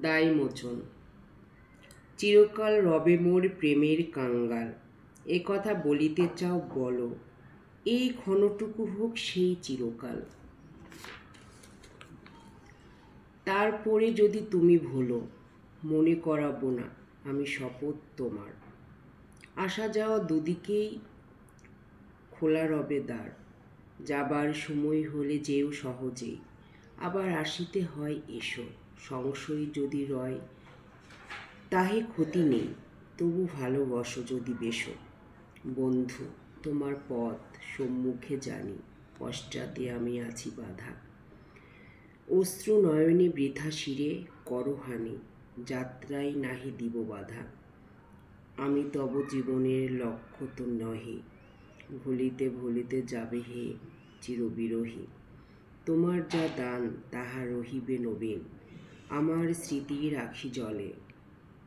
দায়মোচন। চিরকাল রবে মোর প্রেমের কাঙ্গাল, এ কথা বলিতে চাও বলো, এই ক্ষণটুকু হোক সেই চিরকাল। তারপরে যদি তুমি ভুলো, মনে করাবো না আমি শপথ তোমার। আসা যাওয়া দুদিকেই খোলা রবে দ্বার, যাবার সময় হলে যেও সহজেই, আবার আসিতে হয় এসো, সংশয় যদি রয় তাহে ক্ষতি নেই, তবু ভালোবাসো যদি বেশো। বন্ধু, তোমার পথ সম্মুখে জানি, পশ্চাতে আমি আছি বাধা। অশ্রু নয়নে বৃথা শিরে করহানি, যাত্রায় নাহি দিব বাধা। আমি তব জীবনের লক্ষ্য তো নহে, ভুলিতে ভুলিতে যাবে হে চিরবিরহী। তোমার যা দান তাহা রহিবে নবীন, আমার স্মৃতি রাখি জলে।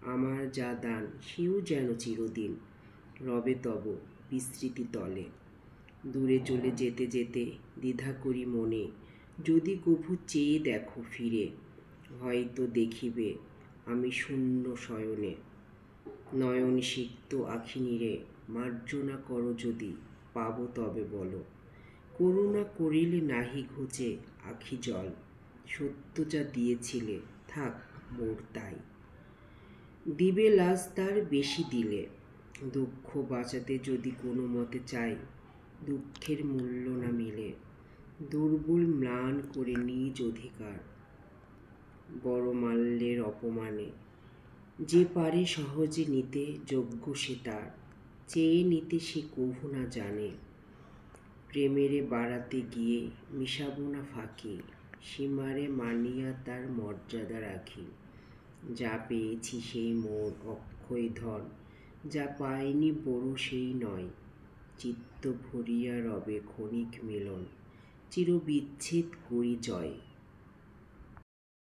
আমার যা দান সেও যেন চিরদিন রবে তব বিস্মৃতি তলে। দূরে চলে যেতে যেতে দ্বিধা করি মনে, যদি কভু চেয়ে দেখো ফিরে, হয়তো দেখিবে আমি শূন্য শয়নে। নয়ন সিক্ত আখি নিরে মার্জনা করো যদি, পাবো তবে বলো। করুণা করিলে নাহি ঘুচে আখি জল, সত্য যা দিয়েছিলে থাক মোর তাই। দিবে লাজ তার বেশি দিলে, দুঃখ বাঁচাতে যদি কোনো মতে চাই, দুঃখের মূল্য না মিলে। দুর্বল ম্লান করে নিজ অধিকার, বড় মাল্যের অপমানে। যে পারে সহজে নিতে যোগ্য সে তার, চেয়ে নিতে সে কভু না জানে। প্রেমেরে বাড়াতে গিয়ে মিশাবো না ফাঁকি, সীমারে মানিয়া তার মর্যাদা রাখি। যা পেয়েছি সেই মোর অক্ষয় ধন, যা পাইনি বড় সেই নয়। চিত্ত ভরিয়া রবে ক্ষণিক মিলন, চিরবিচ্ছেদ করি জয়।